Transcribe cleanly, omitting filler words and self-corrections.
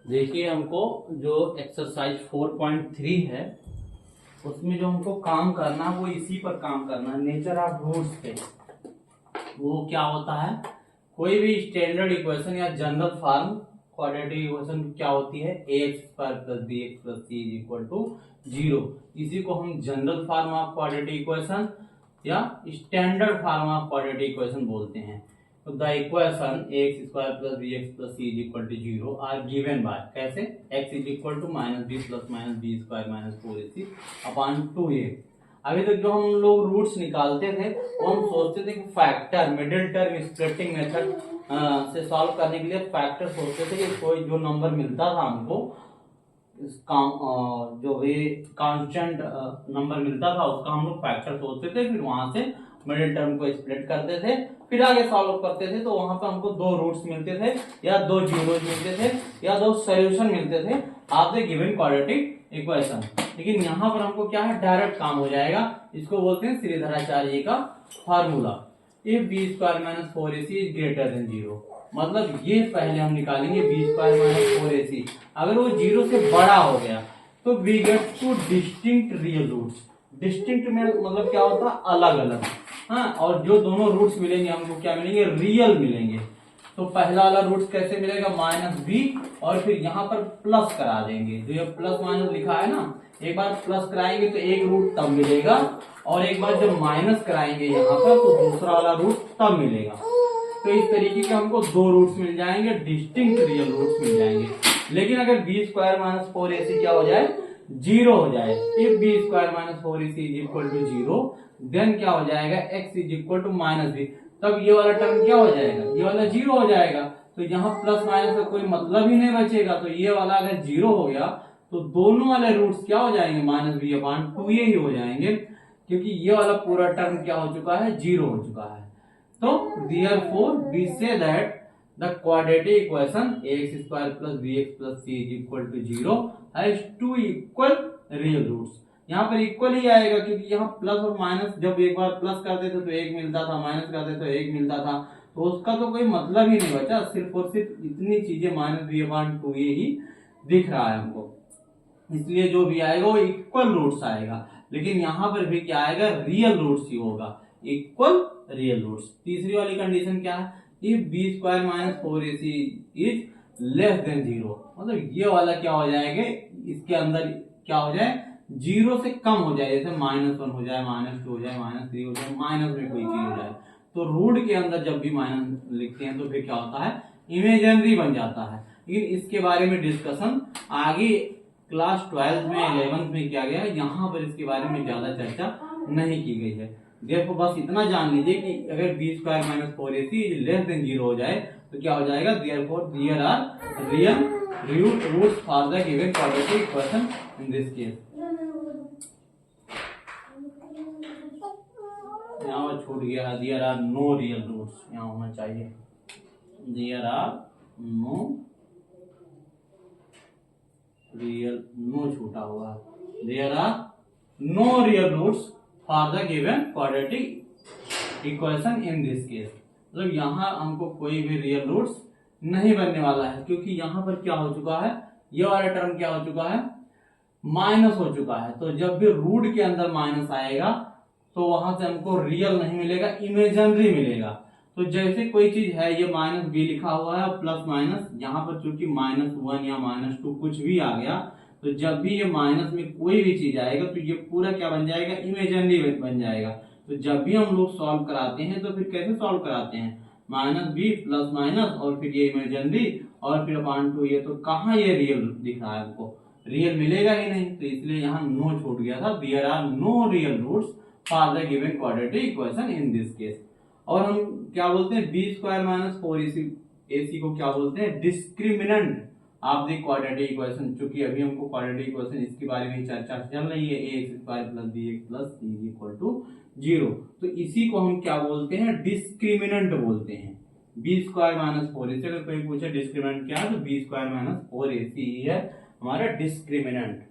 देखिए हमको जो एक्सरसाइज 4.3 है उसमें जो हमको काम करना है वो इसी पर काम करना है, नेचर ऑफ रूट्स पे। वो क्या होता है, कोई भी स्टैंडर्ड इक्वेशन या जनरल फॉर्म क्वाड्रेटिक इक्वेशन क्या होती है, ax square plus bx plus c is equal to 0। इसी को हम general form of quadratic equation या standard form of quadratic equation बोलते हैं। तो the equation ax square plus bx plus c is equal to 0 are given by, कैसे, x is equal to minus B plus minus B square minus 4ac upon 2a। अभी तक जो हम लोग roots निकालते थे वो हम सोचते थे कि factor, middle term splitting method से सॉल्व करने के लिए फैक्टर सोचते थे कि कोई जो नंबर मिलता था हमको, जो भी कांस्टेंट नंबर मिलता था उसका हम लोग फैक्टर सोचते थे, फिर वहां से मिडिल टर्म को स्प्लिट करते थे, फिर आगे सॉल्व करते थे। तो वहां पे हमको दो रूट्स मिलते थे या दो जीरोज मिलते थे या दो सॉल्यूशन मिलते थे of the given quadratic equation. लेकिन यहाँ पर हमको क्या है, डायरेक्ट काम हो जाएगा। इसको बोलते हैं श्रीधराचार्य का formula, if B square minus 4ac is greater than 0। मतलब ये पहले हम निकालेंगे बी स्क्वायर माइनस 4ac, अगर वो 0 से बड़ा हो गया तो we get two distinct real roots. Distinct में मतलब क्या होता है, अलग अलग। हाँ, और जो दोनों रूट्स मिलेंगे हमको क्या मिलेंगे, रियल मिलेंगे। तो पहला वाला रूट्स कैसे मिलेगा, माइनस बी, और फिर यहाँ पर प्लस करा देंगे। जो ये प्लस माइनस लिखा है ना, एक बार प्लस कराएंगे तो एक रूट तब मिलेगा, और एक बार जब माइनस कराएंगे यहाँ पर तो दूसरा वाला रूट तब मिलेगा। तो इस तरीके के हमको दो रूट्स मिल जाएंगे, डिस्टिंक्ट रियल रूट्स मिल जाएंगे। लेकिन अगर बी स्क्वायर माइनस 4ac क्या हो जाए, 0 हो जाए, if B square minus 4ac is equal to 0, then क्या हो जाएगा, x is equal to minus B. तब ये वाला टर्म क्या हो जाएगा, ये वाला 0 हो जाएगा। तो यहाँ प्लस माइनस का कोई मतलब ही नहीं बचेगा। तो ये वाला अगर 0 हो गया तो दोनों वाले रूट्स क्या हो जाएंगे, माइनस बी अपॉन 2a ही हो जाएंगे, क्योंकि ये वाला पूरा टर्म क्या हो चुका है, 0 हो चुका है। तो therefore we say that the quadratic equation ax square plus bx plus c is equal to 0 has two equal real roots। यहाँ पर इक्वल ही आएगा, क्योंकि यहाँ प्लस और माइनस जब एक बार प्लस करते थे तो एक मिलता था, माइनस करते तो एक मिलता था, तो उसका तो कोई मतलब ही नहीं बचा। सिर्फ और सिर्फ इतनी चीजें माइनस बी अपॉन 2a ही दिख रहा है हमको, इसलिए जो भी आएगा वो इक्वल रूट्स आएगा। लेकिन यहाँ पर भी क्या आएगा, रियल रूट्स ही होगा, इक्वल रियल रूट्स। तीसरी वाली कंडीशन क्या है, if B square minus 4ac is less than 0। मतलब ये वाला क्या हो जाएगा, इसके अंदर क्या हो जाए, 0 से कम हो जाए, जैसे -1 हो जाए, -2 हो जाए, -3 हो जाए, माइनस में कोई चीज हो जाए। तो रूट के अंदर जब भी माइनस लिखते हैं तो फिर क्या होता है, इमेजिनरी बन जाता है। लेकिन इसके बारे में डिस्कशन आगे क्लास 12 में 11th में किया गया है, यहाँ पर इसके बारे में ज्यादा चर्चा नहीं की गई है। देखो बस इतना जान लीजिए कि अगर b square minus 4ac less than 0 हो जाए तो क्या हो जाएगा, there are real roots for the given quadratic equation in this case. यहाँ छूट गया, there are no real roots, यहाँ होना चाहिए there are no real, no छूटा हुआ, there are no real roots for the given quadratic equation in this case. मतलब यहाँ हमको कोई भी रियल रूट्स नहीं बनने वाला है, क्योंकि यहाँ पर क्या हो चुका है, ये वाला टर्म क्या हो चुका है, माइनस हो चुका है। तो जब भी रूट के अंदर माइनस आएगा तो वहां से हमको रियल नहीं मिलेगा, इमेजिनरी मिलेगा। तो जैसे कोई चीज है, ये -b लिखा हुआ है, प्लस माइनस, यहाँ पर चूंकि -1 या -2 कुछ भी आ गया, तो जब भी ये माइनस में कोई भी चीज आएगा तो ये पूरा क्या बन जाएगा, इमेजिनरी बन जाएगा। तो जब भी हम लोग सॉल्व कराते हैं तो फिर कैसे सॉल्व कराते हैं, -b प्लस माइनस और फिर ये इमेजिनरी और फिर अपॉन 2, ये तो कहाँ ये रियल दिख रहा है, हमको रियल मिलेगा ही नहीं। तो इसलिए यहाँ नो छूट गया था, there are no real roots for the given quadratic equation in this case. और हम क्या बोलते हैं, बी स्क्वायर माइनस 4ac को क्या बोलते हैं, discriminant of the quadratic equation. चूंकि अभी हमको क्वाड्रेटिक इक्वेशन इसके बारे में चर्चा चल रही है, ax square plus bx plus c is equal to 0, तो इसी को हम क्या बोलते हैं, डिस्क्रिमिनेंट बोलते हैं। बी स्क्वायर माइनस 4ac, अगर कोई पूछे डिस्क्रिमिनेंट क्या है तो बी स्क्वायर माइनस 4ac है हमारा डिस्क्रिमिनेंट।